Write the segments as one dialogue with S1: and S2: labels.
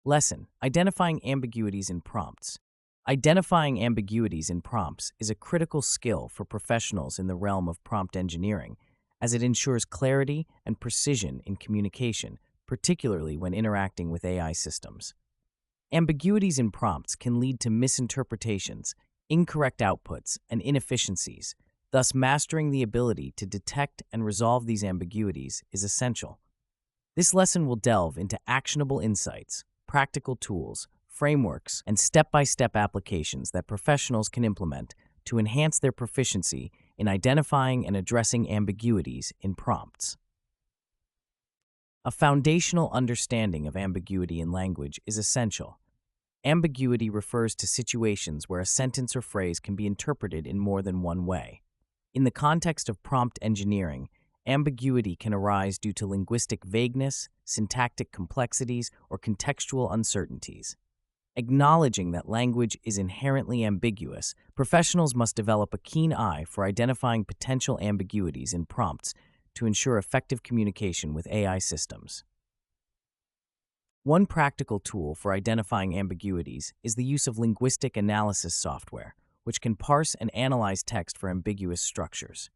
S1: Lesson: Identifying ambiguities in prompts. Identifying ambiguities in prompts is a critical skill for professionals in the realm of prompt engineering, as it ensures clarity and precision in communication, particularly when interacting with AI systems. Ambiguities in prompts can lead to misinterpretations, incorrect outputs, and inefficiencies. Thus, mastering the ability to detect and resolve these ambiguities is essential. This lesson will delve into actionable insights, practical tools, frameworks, and step-by-step applications that professionals can implement to enhance their proficiency in identifying and addressing ambiguities in prompts. A foundational understanding of ambiguity in language is essential. Ambiguity refers to situations where a sentence or phrase can be interpreted in more than one way. In the context of prompt engineering, ambiguity can arise due to linguistic vagueness, syntactic complexities, or contextual uncertainties. Acknowledging that language is inherently ambiguous, professionals must develop a keen eye for identifying potential ambiguities in prompts to ensure effective communication with AI systems. One practical tool for identifying ambiguities is the use of linguistic analysis software, which can parse and analyze text for ambiguous structures.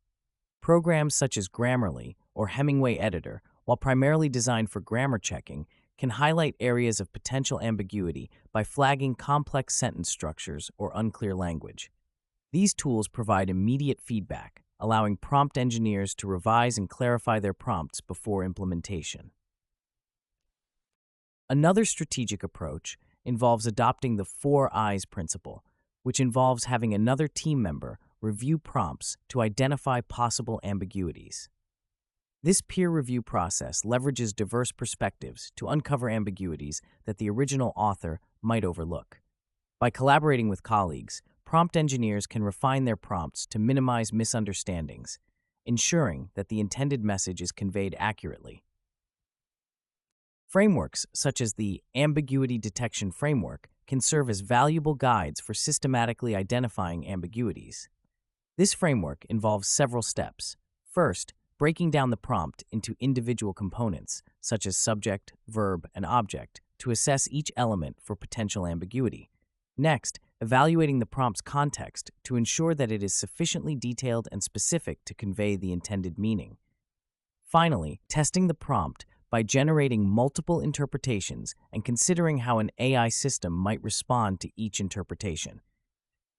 S1: Programs such as Grammarly or Hemingway Editor, while primarily designed for grammar checking, can highlight areas of potential ambiguity by flagging complex sentence structures or unclear language. These tools provide immediate feedback, allowing prompt engineers to revise and clarify their prompts before implementation. Another strategic approach involves adopting the 4 Eyes principle, which involves having another team member review prompts to identify possible ambiguities. This peer review process leverages diverse perspectives to uncover ambiguities that the original author might overlook. By collaborating with colleagues, prompt engineers can refine their prompts to minimize misunderstandings, ensuring that the intended message is conveyed accurately. Frameworks such as the Ambiguity Detection Framework can serve as valuable guides for systematically identifying ambiguities. This framework involves several steps. First, breaking down the prompt into individual components, such as subject, verb, and object, to assess each element for potential ambiguity. Next, evaluating the prompt's context to ensure that it is sufficiently detailed and specific to convey the intended meaning. Finally, testing the prompt by generating multiple interpretations and considering how an AI system might respond to each interpretation.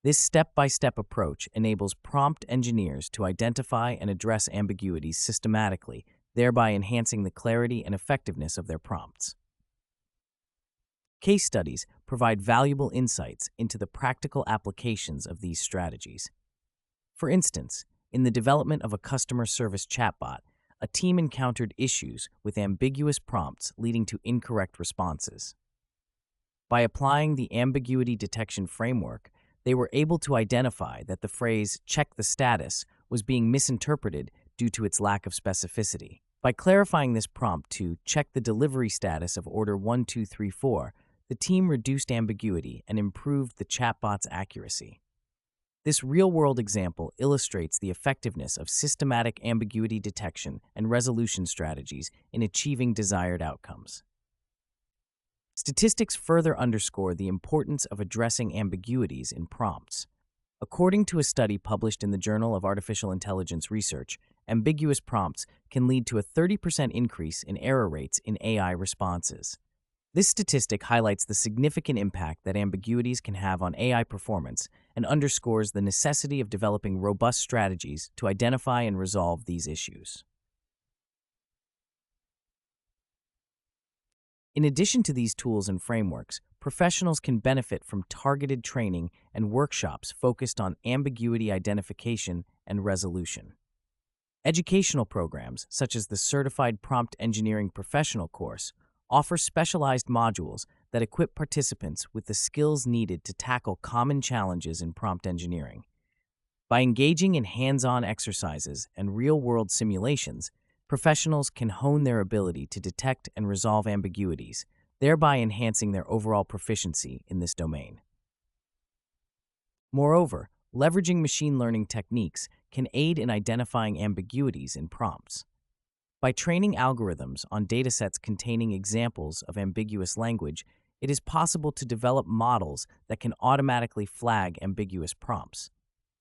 S1: This step-by-step approach enables prompt engineers to identify and address ambiguities systematically, thereby enhancing the clarity and effectiveness of their prompts. Case studies provide valuable insights into the practical applications of these strategies. For instance, in the development of a customer service chatbot, a team encountered issues with ambiguous prompts leading to incorrect responses. By applying the ambiguity detection framework, they were able to identify that the phrase "check the status" was being misinterpreted due to its lack of specificity. By clarifying this prompt to "check the delivery status of order 1234, the team reduced ambiguity and improved the chatbot's accuracy. This real-world example illustrates the effectiveness of systematic ambiguity detection and resolution strategies in achieving desired outcomes. Statistics further underscore the importance of addressing ambiguities in prompts. According to a study published in the Journal of Artificial Intelligence Research, ambiguous prompts can lead to a 30% increase in error rates in AI responses. This statistic highlights the significant impact that ambiguities can have on AI performance and underscores the necessity of developing robust strategies to identify and resolve these issues. In addition to these tools and frameworks, professionals can benefit from targeted training and workshops focused on ambiguity identification and resolution. Educational programs, such as the Certified Prompt Engineering Professional course, offer specialized modules that equip participants with the skills needed to tackle common challenges in prompt engineering. By engaging in hands-on exercises and real-world simulations, professionals can hone their ability to detect and resolve ambiguities, thereby enhancing their overall proficiency in this domain. Moreover, leveraging machine learning techniques can aid in identifying ambiguities in prompts. By training algorithms on datasets containing examples of ambiguous language, it is possible to develop models that can automatically flag ambiguous prompts.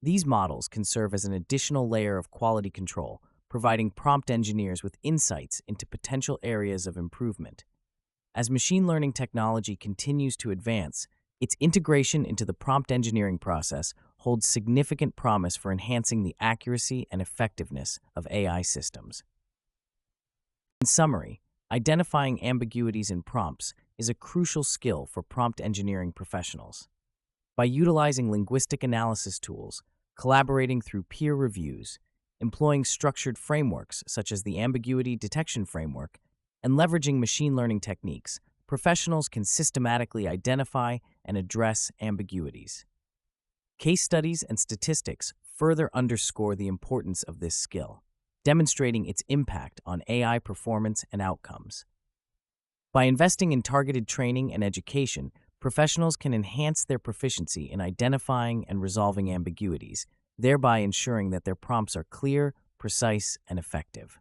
S1: These models can serve as an additional layer of quality control, providing prompt engineers with insights into potential areas of improvement. As machine learning technology continues to advance, its integration into the prompt engineering process holds significant promise for enhancing the accuracy and effectiveness of AI systems. In summary, identifying ambiguities in prompts is a crucial skill for prompt engineering professionals. By utilizing linguistic analysis tools, collaborating through peer reviews, employing structured frameworks such as the Ambiguity Detection Framework, and leveraging machine learning techniques, professionals can systematically identify and address ambiguities. Case studies and statistics further underscore the importance of this skill, demonstrating its impact on AI performance and outcomes. By investing in targeted training and education, professionals can enhance their proficiency in identifying and resolving ambiguities, thereby ensuring that their prompts are clear, precise, and effective.